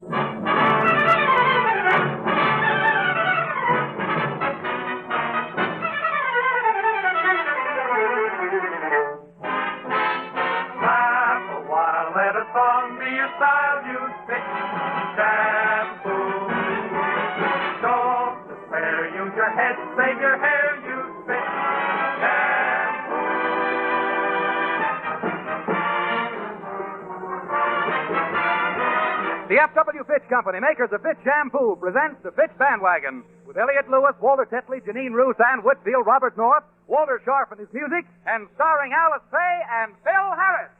The F.W. Fitch Company, makers of Fitch Shampoo, presents the Fitch Bandwagon with Elliot Lewis, Walter Tetley, Janine Roos, Ann Whitfield, Robert North, Walter Sharp and his music, and starring Alice Faye and Phil Harris.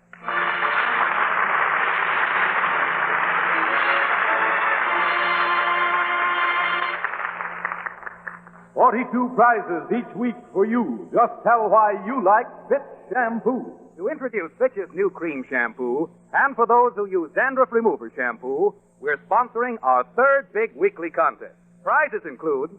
42 prizes each week for you. Just tell why you like Fitch Shampoo. To introduce Fitch's new cream shampoo, and for those who use dandruff remover shampoo, we're sponsoring our third big weekly contest. Prizes include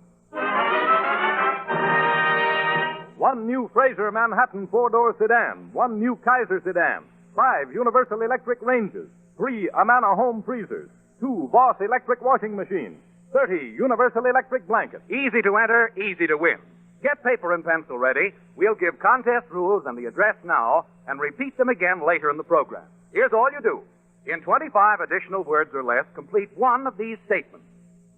one new Fraser Manhattan four-door sedan, one new Kaiser sedan, 5 Universal Electric ranges, 3 Amana home freezers, 2 Voss electric washing machines, 30 Universal Electric blankets. Easy to enter, easy to win. Get paper and pencil ready. We'll give contest rules and the address now and repeat them again later in the program. Here's all you do. In 25 additional words or less, complete one of these statements.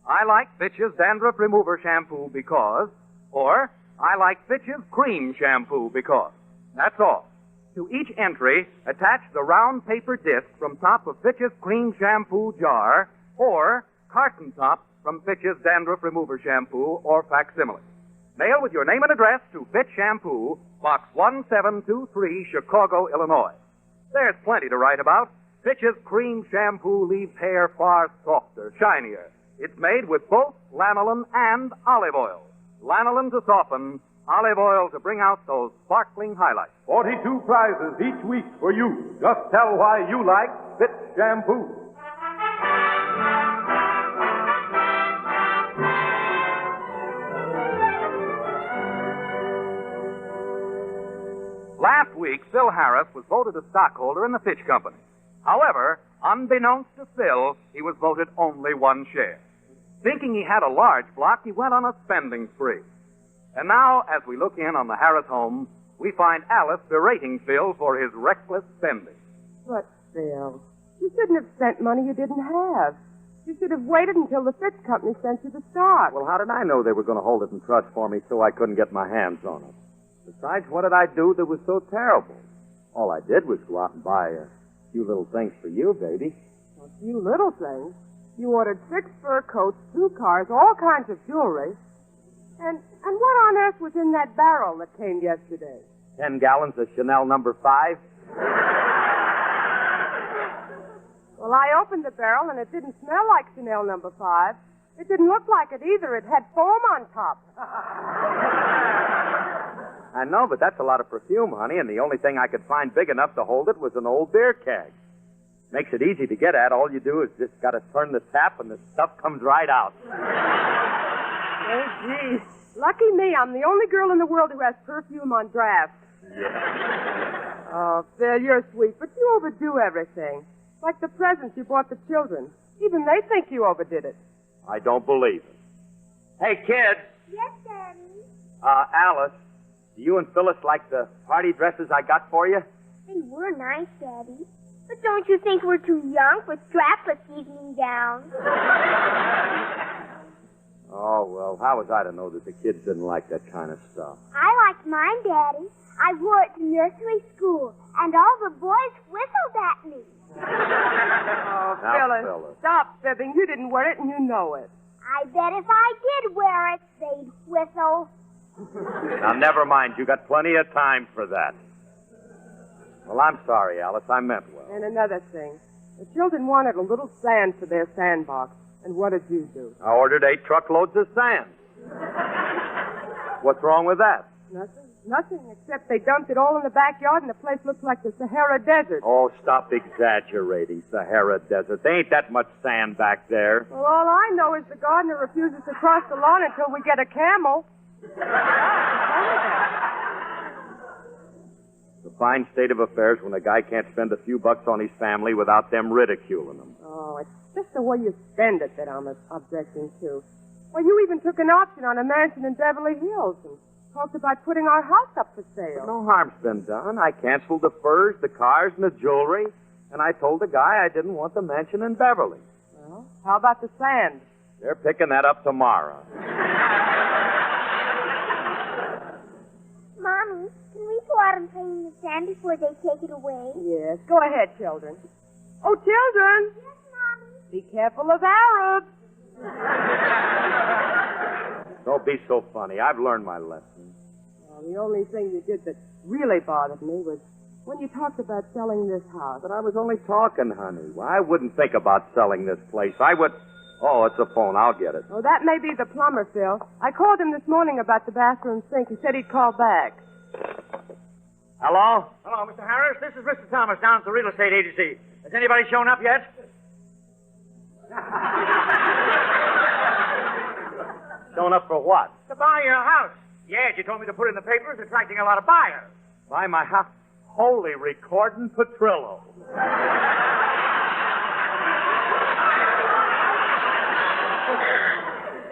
I like Fitch's dandruff remover shampoo because, or I like Fitch's cream shampoo because. That's all. To each entry, attach the round paper disc from top of Fitch's cream shampoo jar or carton top from Fitch's dandruff remover shampoo or facsimile. Mail with your name and address to Fitch Shampoo, Box 1723, Chicago, Illinois. There's plenty to write about. Fitch's cream shampoo leaves hair far softer, shinier. It's made with both lanolin and olive oil. Lanolin to soften, olive oil to bring out those sparkling highlights. 42 prizes each week for you. Just tell why you like Fitch Shampoo. Last week, Phil Harris was voted a stockholder in the Fitch Company. However, unbeknownst to Phil, he was voted only one share. Thinking he had a large block, he went on a spending spree. And now, as we look in on the Harris home, we find Alice berating Phil for his reckless spending. But, Phil, you shouldn't have spent money you didn't have. You should have waited until the Fitch Company sent you the stock. Well, how did I know they were going to hold it in trust for me so I couldn't get my hands on it? Besides, what did I do that was so terrible? All I did was go out and buy a few little things for you, baby. A few little things? You ordered 6 fur coats, 2 cars, all kinds of jewelry. And what on earth was in that barrel that came yesterday? 10 gallons of Chanel No. 5. Well, I opened the barrel, and it didn't smell like Chanel No. 5. It didn't look like it either. It had foam on top. I know, but that's a lot of perfume, honey, and the only thing I could find big enough to hold it was an old beer keg. Makes it easy to get at. All you do is just got to turn the tap, and the stuff comes right out. Oh, gee. Lucky me, I'm the only girl in the world who has perfume on draft. Yeah. Oh, Phil, you're sweet, but you overdo everything. Like the presents you bought the children. Even they think you overdid it. I don't believe it. Hey, kids. Yes, Daddy. Alice, do you and Phyllis like the party dresses I got for you? They were nice, Daddy. But don't you think we're too young for strapless evening gowns? Oh, well, how was I to know that the kids didn't like that kind of stuff? I liked mine, Daddy. I wore it to nursery school, and all the boys whistled at me. Oh, Now, Phyllis, stop fibbing. You didn't wear it, and you know it. I bet if I did wear it, they'd whistle. Now, never mind. You got plenty of time for that. Well, I'm sorry, Alice. I meant well. And another thing. The children wanted a little sand for their sandbox. And what did you do? I ordered 8 truckloads of sand. What's wrong with that? Nothing. Nothing, except they dumped it all in the backyard, and the place looks like the Sahara Desert. Oh, stop exaggerating, Sahara Desert. There ain't that much sand back there. Well, all I know is the gardener refuses to cross the lawn until we get a camel. It's a fine state of affairs when a guy can't spend a few bucks on his family without them ridiculing him. Oh, Oh, it's just the way you spend it that I'm objecting to. Well, you even took an option on a mansion in Beverly Hills and talked about putting our house up for sale. No harm's been done. I canceled the furs, the cars, and the jewelry, and I told the guy I didn't want the mansion in Beverly. Well, how about the sand? They're picking that up tomorrow. Mommy, can we go out and play in the sand before they take it away? Yes, go ahead, children. Oh, children! Yes, Mommy. Be careful of Arabs. Don't be so funny. I've learned my lesson. Well, the only thing you did that really bothered me was when you talked about selling this house. But I was only talking, honey. Well, I wouldn't think about selling this place. I would... Oh, it's a phone. I'll get it. Oh, that may be the plumber, Phil. I called him this morning about the bathroom sink. He said he'd call back. Hello? Hello, Mr. Harris. This is Mr. Thomas down at the real estate agency. Has anybody shown up yet? Showing up for what? To buy your house. Yes, you told me to put it in the papers, attracting a lot of buyers. Buy my house. Holy recording Petrillo.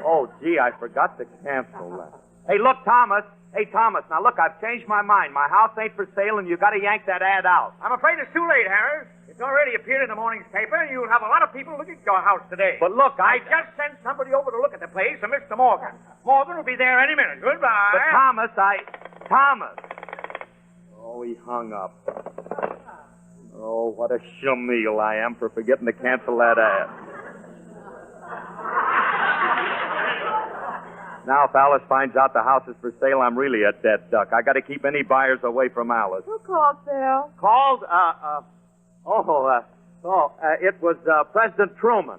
Oh, gee, I forgot to cancel that. Hey, look, Thomas. Hey, Thomas, now look, I've changed my mind. My house ain't for sale, and you got to yank that ad out. I'm afraid it's too late, Harris. It's already appeared in the morning's paper, and you'll have a lot of people looking at your house today. But look, I just sent somebody over to look at the place, a Mr. Morgan. Morgan will be there any minute. Goodbye. But Thomas. Oh, he hung up. Oh, what a shamil I am for forgetting to cancel that ad. Now, if Alice finds out the house is for sale, I'm really a dead duck. I got to keep any buyers away from Alice. Who called, Phil? Called, it was President Truman.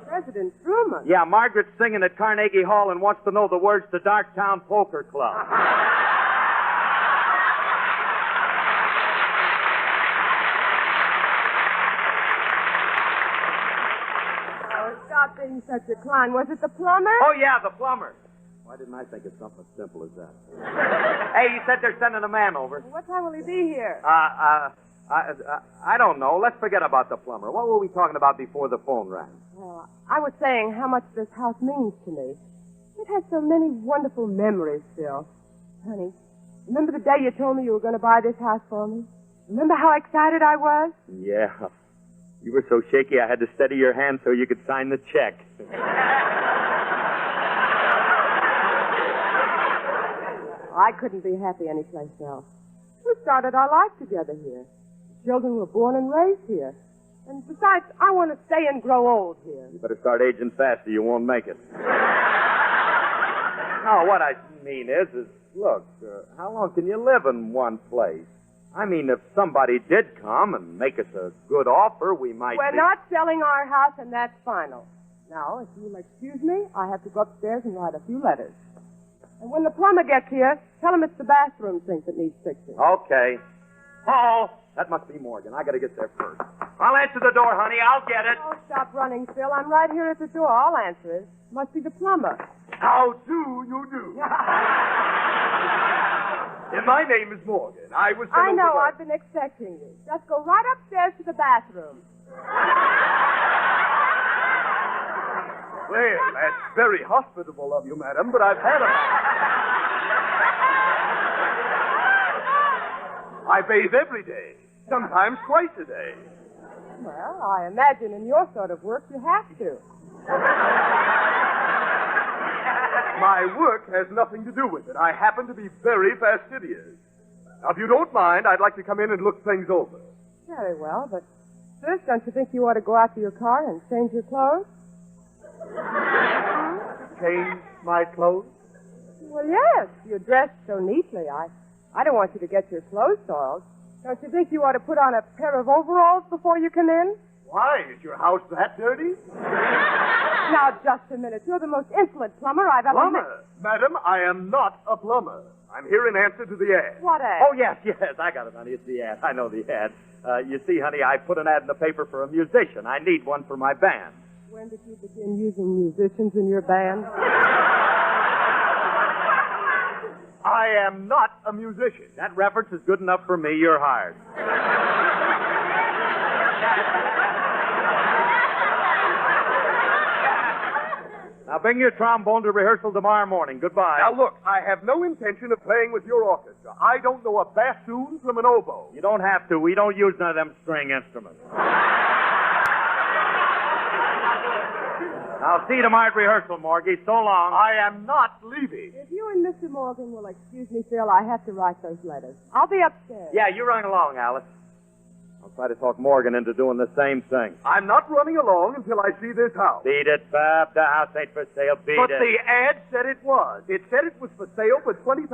President Truman? Yeah, Margaret's singing at Carnegie Hall and wants to know the words to Darktown Poker Club. Stop being such a clown. Was it the plumber? Oh, yeah, the plumber. Why didn't I think of something as simple as that? Hey, he said they're sending a man over. What time will he be here? I don't know. Let's forget about the plumber. What were we talking about before the phone rang? Well, I was saying how much this house means to me. It has so many wonderful memories, Phil. Honey, remember the day you told me you were going to buy this house for me? Remember how excited I was? Yeah. You were so shaky I had to steady your hand so you could sign the check. I couldn't be happy anyplace else. We started our life together here. Children were born and raised here. And besides, I want to stay and grow old here. You better start aging fast or you won't make it. No, what I mean is look, how long can you live in one place? I mean, if somebody did come and make us a good offer, we might We're not selling our house, and that's final. Now, if you'll excuse me, I have to go upstairs and write a few letters. And when the plumber gets here, tell him it's the bathroom sink that needs fixing. Okay. Oh, that must be Morgan. I got to get there first. I'll answer the door, honey. I'll get it. Oh, stop running, Phil. I'm right here at the door. I'll answer it. Must be the plumber. How do you do? My name is Morgan. I was sent I know. over- I've been expecting you. Just go right upstairs to the bathroom. Well, that's very hospitable of you, madam, but I've had a... I bathe every day, sometimes twice a day. Well, I imagine in your sort of work you have to. My work has nothing to do with it. I happen to be very fastidious. Now, if you don't mind, I'd like to come in and look things over. Very well, but first, don't you think you ought to go out to your car and change your clothes? Change my clothes? Well, yes. You're dressed so neatly. I don't want you to get your clothes soiled. Don't you think you ought to put on a pair of overalls before you come in? Why? Is your house that dirty? Now, just a minute. You're the most insolent plumber I've ever met. Plumber? Madam, I am not a plumber. I'm here in answer to the ad. What ad? Oh, yes. I got it, honey. It's the ad. I know the ad. You see, honey, I put an ad in the paper for a musician. I need one for my band. When did you begin using musicians in your band? I am not a musician. That reference is good enough for me. You're hired. Now bring your trombone to rehearsal tomorrow morning. Goodbye. Now, look, I have no intention of playing with your orchestra. I don't know a bassoon from an oboe. You don't have to. We don't use none of them string instruments. I'll see you tomorrow at rehearsal, Morgie. So long. I am not leaving. If you and Mr. Morgan will excuse me, Phil, I have to write those letters. I'll be upstairs. Yeah, you run along, Alice. I'll try to talk Morgan into doing the same thing. I'm not running along until I see this house. Beat it, Bob. The house ain't for sale. Beat But it. the ad said it was. It said it was for sale for $20,000.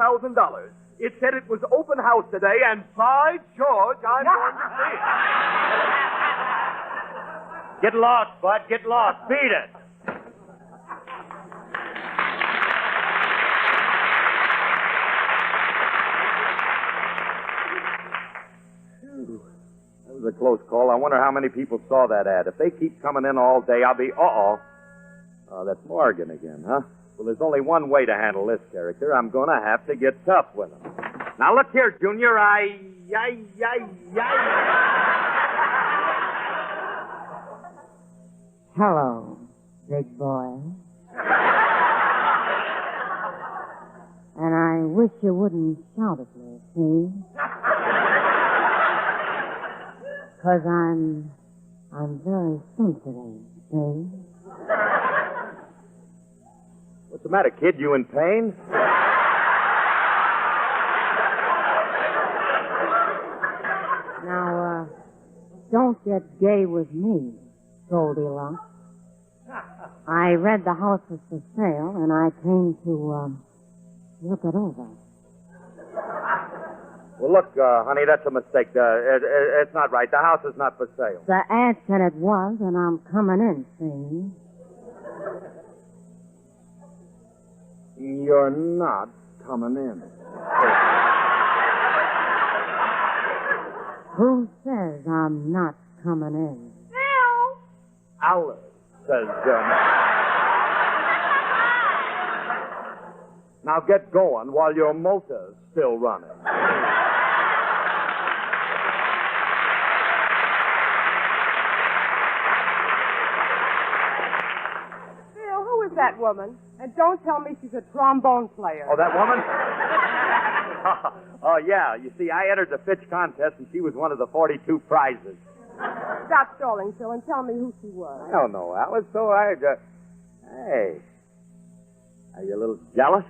It said it was open house today, and by George, I'm going to see it. Get lost, Bud. Get lost. Beat it. That was a close call. I wonder how many people saw that ad. If they keep coming in all day, I'll be... Oh, that's Morgan again, huh? Well, there's only one way to handle this character. I'm going to have to get tough with him. Now, look here, Junior. Hello, big boy. And I wish you wouldn't shout at me, see? 'Cause I'm very sensitive, see? What's the matter, kid? You in pain? Now, don't get gay with me, Goldilocks. I read the house was for sale, and I came to, look it over. Well, look, honey, that's a mistake. It's not right. The house is not for sale. The ad said it was, and I'm coming in, see? You're not coming in. Who says I'm not coming in? Phil! Alice says, Now get going while your motor's still running. Phil, who is that woman? And don't tell me she's a trombone player. Oh, that woman? Oh, yeah. You see, I entered the Fitch contest, and she was one of the 42 prizes. Stop stalling, Phil, and tell me who she was. I don't know, Alice, so Hey. Are you a little jealous?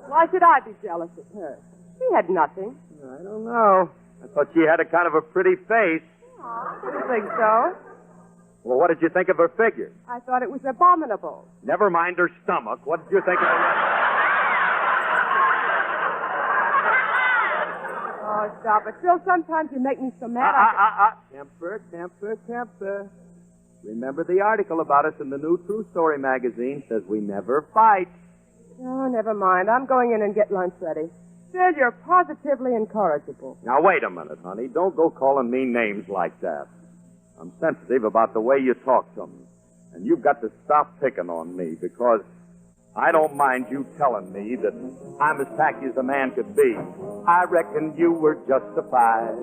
Why should I be jealous of her? She had nothing. I don't know. I thought she had a kind of a pretty face. Didn't think so. Well, what did you think of her figure? I thought it was abominable. Never mind her stomach. What did you think of her... Oh, stop it. Phil, sometimes you make me so mad. Temper. Remember the article about us in the new True Story magazine says we never fight. Oh, never mind. I'm going in and get lunch ready. Phil, you're positively incorrigible. Now, wait a minute, honey. Don't go calling me names like that. I'm sensitive about the way you talk to me. And you've got to stop picking on me because I don't mind you telling me that I'm as tacky as a man could be. I reckon you were justified.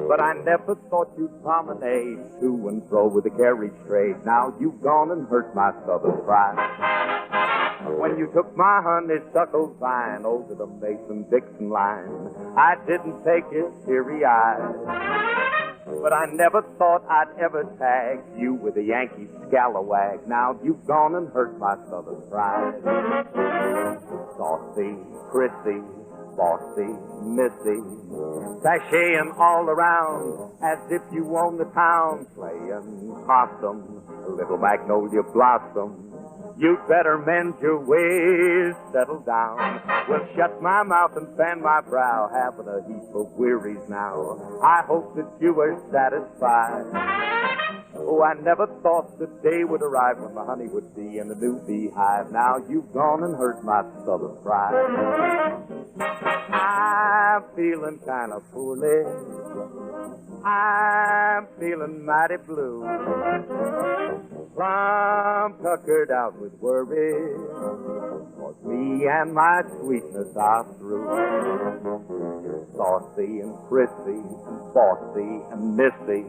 But I never thought you'd promenade to and fro with the carriage trade. Now you've gone and hurt my southern pride. When you took my honeysuckle vine over the Mason-Dixon line, I didn't take it teary-eyed. But I never thought I'd ever tag you with a Yankee scalawag. Now you've gone and hurt my southern pride. Saucy, Chrissy, bossy, Missy, sashaying all around as if you own the town, playing possum, little magnolia blossom. You'd better mend your ways, settle down. Well, shut my mouth and fan my brow, having a heap of wearies now. I hope that you are satisfied. Oh, I never thought the day would arrive when the honey would be in the new beehive. Now you've gone and hurt my southern pride. I'm feeling kind of foolish. I'm I'm feeling mighty blue. Plumb tuckered out with worry, 'cause me and my sweetness are through. You're saucy and prissy and bossy and missy,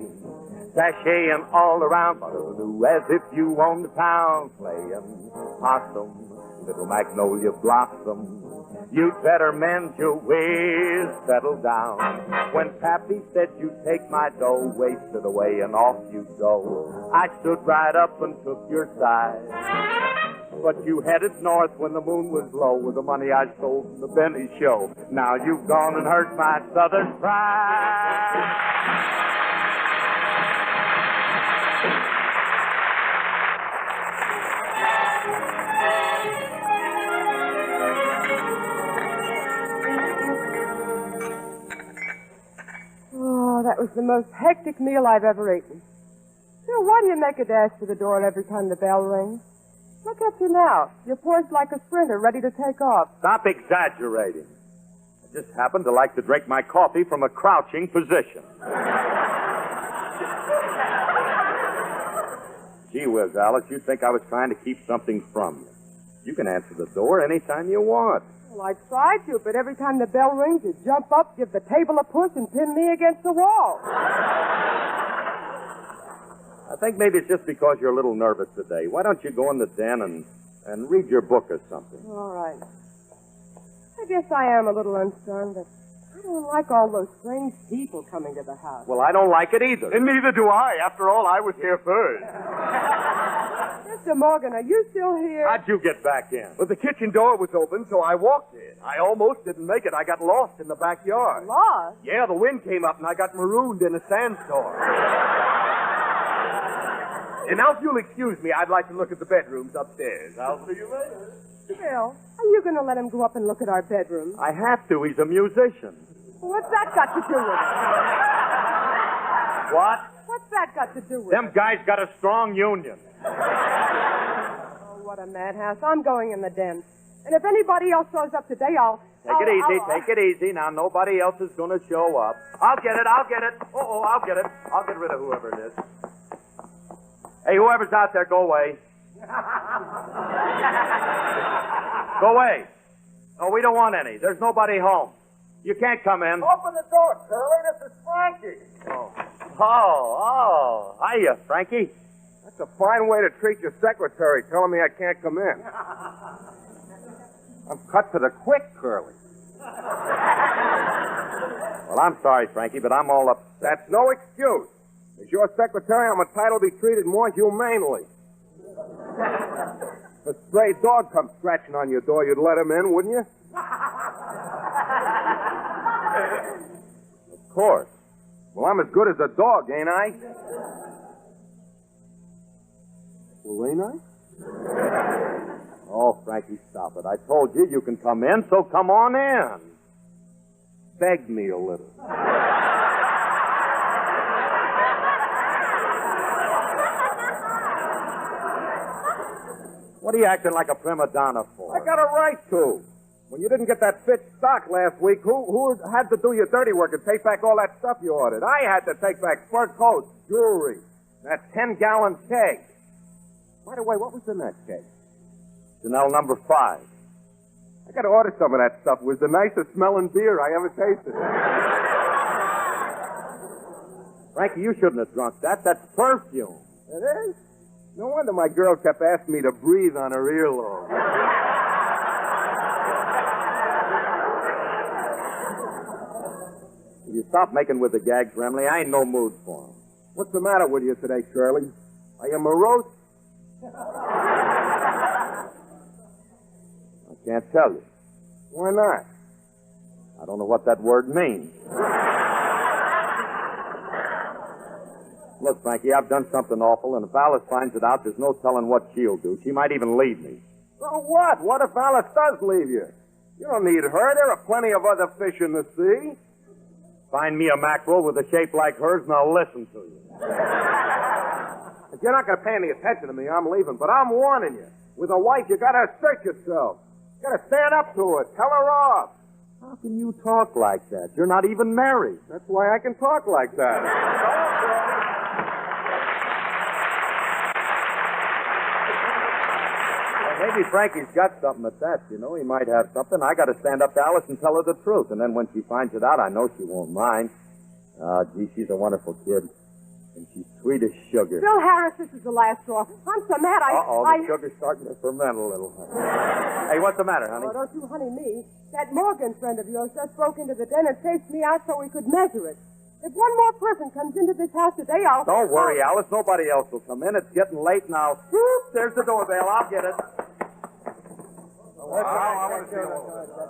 sashaying all around Waterloo as if you owned the town, playing possum, little magnolia blossom. You'd better mend your ways, settle down. When Pappy said you'd take my dough, wasted away and off you go. I stood right up and took your side. But you headed north when the moon was low with the money I stole from the Benny show. Now you've gone and hurt my southern pride. Oh, that was the most hectic meal I've ever eaten. Phil, why do you make a dash for the door every time the bell rings? Look at you now. You're poised like a sprinter, ready to take off. Stop exaggerating. I just happen to like to drink my coffee from a crouching position. Gee whiz, Alice, you'd think I was trying to keep something from you. You can answer the door anytime you want. Well, I tried to, but every time the bell rings, you jump up, give the table a push, and pin me against the wall. I think maybe it's just because you're a little nervous today. Why don't you go in the den and read your book or something? All right. I guess I am a little unstrung, but I don't like all those strange people coming to the house. Well, I don't like it either. And neither do I. After all, I was here first. Mr. Morgan, are you still here? How'd you get back in? Well, the kitchen door was open, so I walked in. I almost didn't make it. I got lost in the backyard. Lost? Yeah, the wind came up and I got marooned in a sandstorm. And now, if you'll excuse me, I'd like to look at the bedrooms upstairs. I'll see you later. Phil, are you going to let him go up and look at our bedrooms? I have to. He's a musician. What's that got to do with it? What? What's that got to do with Them it? guys got a strong union. Oh, what a madhouse. I'm going in the den. And if anybody else shows up today, Take it easy. Now, nobody else is going to show up. I'll get it. I'll get it. I'll get it. I'll get rid of whoever it is. Hey, whoever's out there, go away. Go away. No, we don't want any. There's nobody home. You can't come in. Open the door, Curly. This is Frankie. Oh. Hiya, Frankie. That's a fine way to treat your secretary, telling me I can't come in. I'm cut to the quick, Curly. Well, I'm sorry, Frankie, but I'm all up. That's no excuse. As your secretary, I'm entitled to be treated more humanely. If a stray dog comes scratching on your door, you'd let him in, wouldn't you? Of course. Well, I'm as good as a dog, ain't I? Well, ain't I? Oh, Frankie, stop it. I told you you can come in, so come on in. Beg me a little. What are you acting like a prima donna for? I got a right to. When you didn't get that Fitch stock last week, who had to do your dirty work and take back all that stuff you ordered? I had to take back fur coats, jewelry, that 10-gallon keg. By the way, what was in that keg? Chanel number 5. I got to order some of that stuff. It was the nicest smelling beer I ever tasted. Frankie, you shouldn't have drunk that. That's perfume. It is? No wonder my girl kept asking me to breathe on her earlobe. Will you stop making with the gags, Remley? I ain't no mood for them. What's the matter with you today, Shirley? Are you morose? I can't tell you. Why not? I don't know what that word means. Look, Frankie, I've done something awful, and if Alice finds it out, there's no telling what she'll do. She might even leave me. So what? What if Alice does leave you? You don't need her. There are plenty of other fish in the sea. Find me a mackerel with a shape like hers, and I'll listen to you. If you're not going to pay any attention to me, I'm leaving. But I'm warning you. With a wife, you got to assert yourself. You got to stand up to her. Tell her off. How can you talk like that? You're not even married. That's why I can talk like that. Maybe Frankie's got something at that, you know. He might have something. I got to stand up to Alice and tell her the truth. And then when she finds it out, I know she won't mind. Gee, she's a wonderful kid. And she's sweet as sugar. Bill Harris, this is the last straw. I'm so mad The sugar's starting to ferment a little. Hey, what's the matter, honey? Oh, don't you honey me. That Morgan friend of yours just broke into the den and chased me out so we could measure it. If one more person comes into this house today, I'll... Don't worry, Alice. Nobody else will come in. It's getting late now. Whoop, there's the doorbell. I'll get it.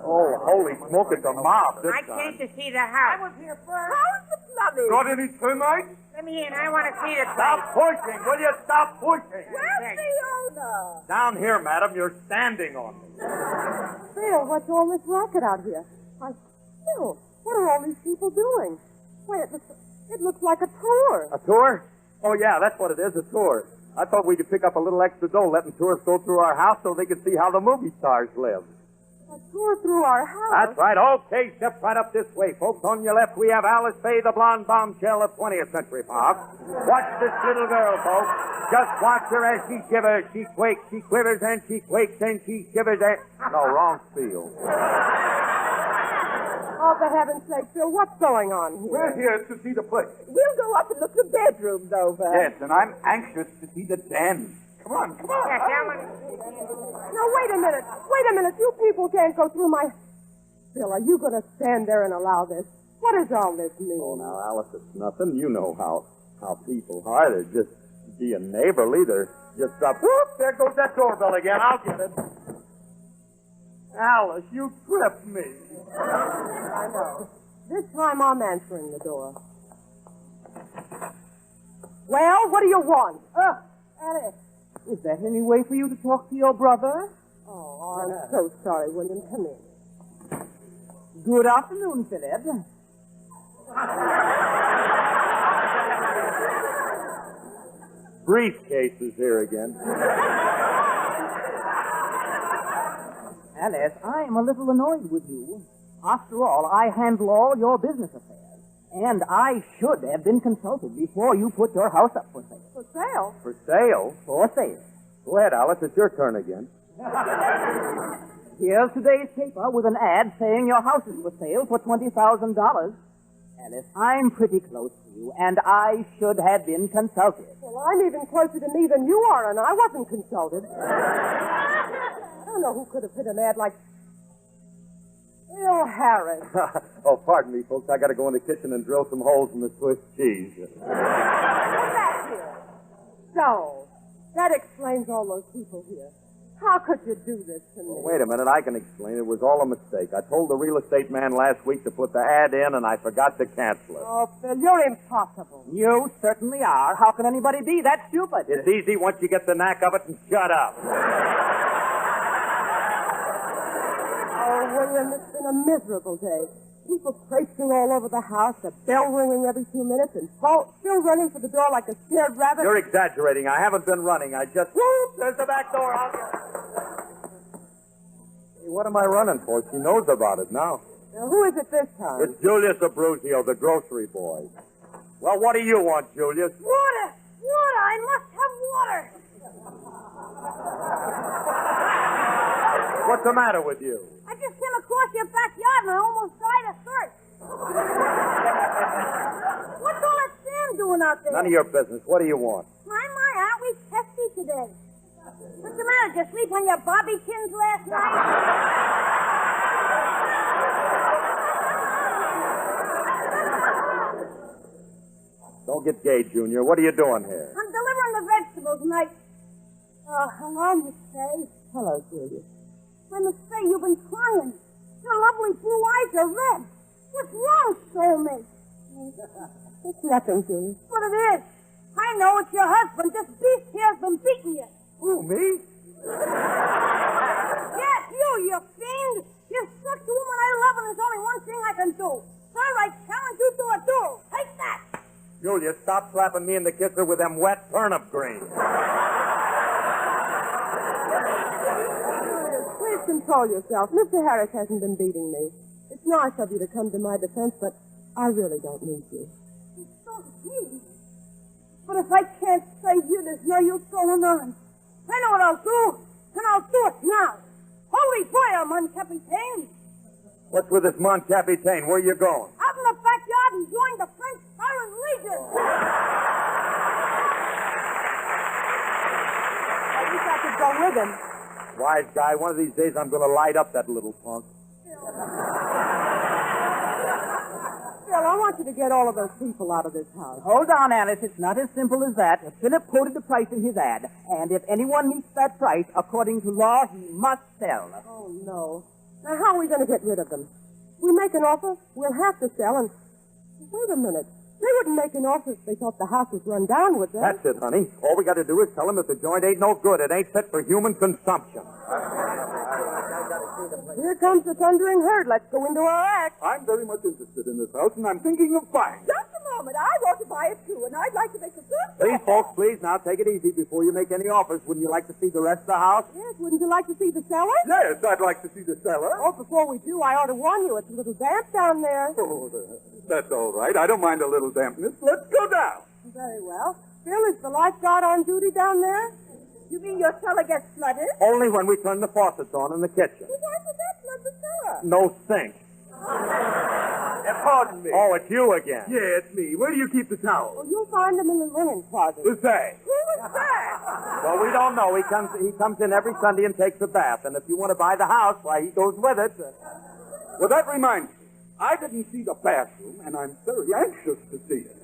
Oh, holy smoke, it's a mob this I time. came to see the house. I was here first. How's it lovely? Got any termites? Let me in. I want to see the Stop place. pushing. Will you stop pushing? Where's the owner? Down here, madam. You're standing on me. Phil, what's all this racket out here? Phil, what are all these people doing? Why, it looks like a tour. A tour? Oh, yeah, that's what it is, a tour. I thought we could pick up a little extra dough letting tourists go through our house so they could see how the movie stars live. A tour through our house? That's right. Okay, step right up this way, folks. On your left, we have Alice Faye, the blonde bombshell of 20th Century Fox. Watch this little girl, folks. Just watch her as she shivers, she quakes, she quivers, and she quakes, and she shivers, and... No, wrong field. Oh, for heaven's sake, Phil, what's going on here? We're here to see the place. We'll go up and look the bedrooms over. Yes, and I'm anxious to see the den. Come on, come on. Yeah, that one. Now, wait a minute. Wait a minute. You people can't go through my... Phil, are you going to stand there and allow this? What does all this mean? Oh, now, Alice, it's nothing. You know how people are. They're just being neighborly. They're just up. Whoop, there goes that doorbell again. I'll get it. Alice, you tripped me. I know. This time I'm answering the door. Well, what do you want? Alice. Is that any way for you to talk to your brother? Oh, I'm so sorry, William. Come in. Good afternoon, Philip. Briefcase is here again. Alice, I'm a little annoyed with you. After all, I handle all your business affairs. And I should have been consulted before you put your house up for sale. For sale? For sale? For sale. Go ahead, Alice. It's your turn again. Here's today's paper with an ad saying your house is for sale for $20,000. Alice, I'm pretty close to you, and I should have been consulted. Well, I'm even closer to me than you are, and I wasn't consulted. I don't know who could have hit an ad like Bill Harris. Oh, pardon me, folks. I got to go in the kitchen and drill some holes in the Swiss cheese. Come back here. So, that explains all those people here. How could you do this to me? Well, wait a minute. I can explain. It was all a mistake. I told the real estate man last week to put the ad in, and I forgot to cancel it. Oh, Phil, you're impossible. You certainly are. How can anybody be that stupid? It's easy once you get the knack of it, and shut up. Oh, William, it's been a miserable day. People traipsing all over the house, the bell ringing every 2 minutes, and still running for the door like a scared rabbit. You're exaggerating. I haven't been running. I just... Whoop! There's the back door. I'll get it. Hey, what am I running for? She knows about it now. Now, who is it this time? It's Julius Abruzio, the grocery boy. Well, what do you want, Julius? Water! Water! I must have water! What's the matter with you? I just came across your backyard and I almost died of thirst. What's all that sand doing out there? None of your business. What do you want? My, aren't we testy today? What's the matter? Did you sleep on your bobby pins last night? Don't get gay, Junior. What are you doing here? I'm delivering the vegetables and hello, Miss Faye. Hello, Julius. Why, Miss Faye, you've been crying. Your lovely blue eyes are red. What's wrong, soulmate? It's nothing, Julius. What it is? I know it's your husband. This beast here's been beating you. Who, me? Yes, you fiend. You're such a woman I love, and there's only one thing I can do. All right, challenge you to a duel. Take that. Julius, stop slapping me in the kisser with them wet turnip greens. Please control yourself. Mr. Harris hasn't been beating me. It's nice of you to come to my defense, but I really don't need you. You don't need me. But if I can't save you, there's no use going on. I know what I'll do. And I'll do it now. Holy fire, Mon Capitaine. What's with this Mon Capitaine? Where you going? Out in the backyard and join the French Foreign Legion. I wish I could go with him. Wise guy, one of these days I'm going to light up that little punk. Phil, I want you to get all of those people out of this house. Hold on, Alice. It's not as simple as that. Philip quoted the price in his ad, and if anyone meets that price, according to law, he must sell. Oh, no. Now, how are we going to get rid of them? We make an offer, we'll have to sell, and... Wait a minute. They wouldn't make an offer if they thought the house was run down, would they? That's it, honey. All we got to do is tell them that the joint ain't no good. It ain't fit for human consumption. Here comes the thundering herd. Let's go into our act. I'm very much interested in this house, and I'm thinking of buying. Just a moment. I want to buy it, too, and I'd like to make a good Please, folks, please. Now, take it easy before you make any offers. Wouldn't you like to see the rest of the house? Yes, wouldn't you like to see the cellar? Yes, I'd like to see the cellar. Oh, before we do, I ought to warn you, it's a little damp down there. Oh, that's all right. I don't mind a little dampness. Let's go down. Very well. Phil, is the lifeguard on duty down there? You mean your cellar gets flooded? Only when we turn the faucets on in the kitchen. Well, why would that flood the cellar? No sink. Pardon me. Oh, it's you again. Yeah, it's me. Where do you keep the towels? Oh, you'll find them in the linen closet. Who's that? Who was that? Well, we don't know. He comes in every Sunday and takes a bath. And if you want to buy the house, why, he goes with it. Well, that reminds me. I didn't see the bathroom, and I'm very anxious to see it.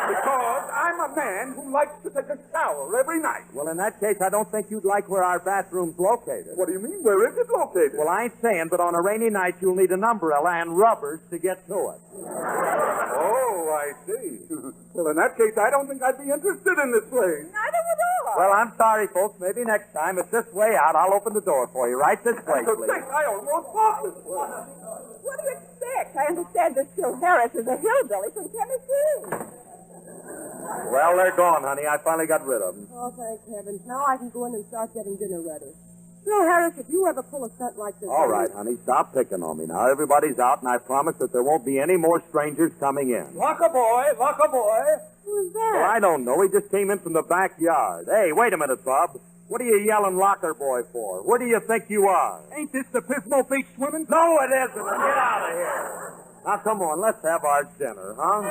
Because I'm a man who likes to take a shower every night. Well, in that case, I don't think you'd like where our bathroom's located. What do you mean? Where is it located? Well, I ain't saying, but on a rainy night, you'll need an umbrella and rubbers to get to it. Oh, I see. Well, in that case, I don't think I'd be interested in this place. Neither would I. Well, I'm sorry, folks. Maybe next time. It's this way out. I'll open the door for you. Right this way, So please. I almost bought this place. What do you expect? I understand that Phil Harris is a hillbilly from Tennessee. Well, they're gone, honey. I finally got rid of them. Oh, thank heavens. Now I can go in and start getting dinner ready. Phil Harris, if you ever pull a stunt like this... All right, honey. Stop picking on me now. Everybody's out, and I promise that there won't be any more strangers coming in. Lock a boy. Who's that? Well, I don't know. He just came in from the backyard. Hey, wait a minute, Bob. What are you yelling locker boy for? Where do you think you are? Ain't this the Pismo Beach swimming? No, it isn't. Get out of here. Now, come on. Let's have our dinner, huh?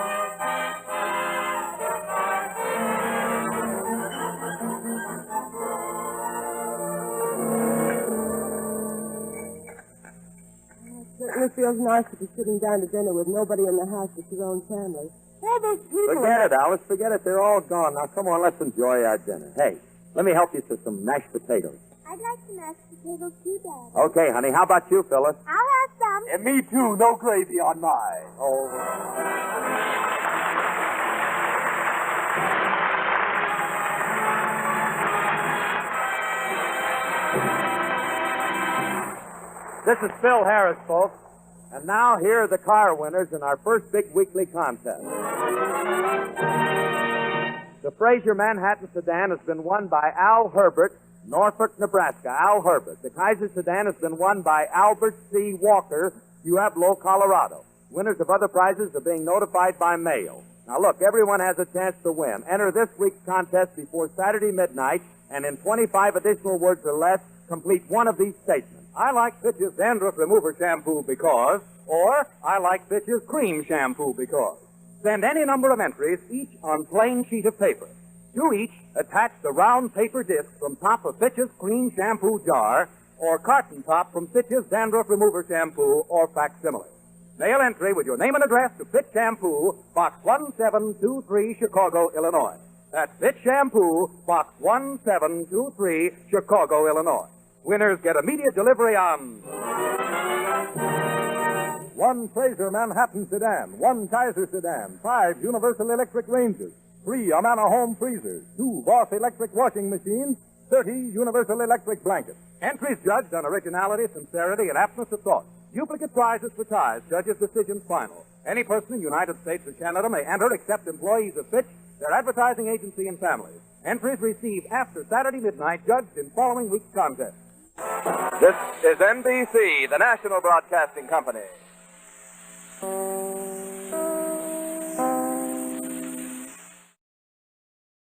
It certainly feels nice to be sitting down to dinner with nobody in the house but your own family. Hey, there's people... Forget it, Alice. Forget it. They're all gone. Now, come on. Let's enjoy our dinner. Hey, let me help you to some mashed potatoes. I'd like some mashed potatoes too, Dad. Okay, honey. How about you, Phyllis? I'll have some. And me too. No gravy on mine. Oh. This is Phil Harris, folks. And now here are the car winners in our first big weekly contest. The Frazier Manhattan sedan has been won by Al Herbert, Norfolk, Nebraska. Al Herbert. The Kaiser sedan has been won by Albert C. Walker, Pueblo, Colorado. Winners of other prizes are being notified by mail. Now, look, everyone has a chance to win. Enter this week's contest before Saturday midnight, and in 25 additional words or less, complete one of these statements. I like Fitch's dandruff remover shampoo because, or I like Fitch's cream shampoo because. Send any number of entries, each on plain sheet of paper. To each, attach the round paper disc from top of Fitch's cream shampoo jar or carton top from Fitch's dandruff remover shampoo or facsimile. Mail entry with your name and address to Fitch Shampoo, Box 1723, Chicago, Illinois. That's Fitch Shampoo, Box 1723, Chicago, Illinois. Winners get immediate delivery on... 1 Frazier Manhattan sedan, 1 Kaiser sedan, 5 Universal Electric ranges, 3 Amana home freezers, 2 Boss electric washing machines, 30 Universal Electric blankets. Entries judged on originality, sincerity, and aptness of thought. Duplicate prizes for ties. Judges' decisions final. Any person in the United States or Canada may enter except employees of Fitch, their advertising agency, and families. Entries received after Saturday midnight, judged in following week's contest. This is NBC, the national broadcasting company.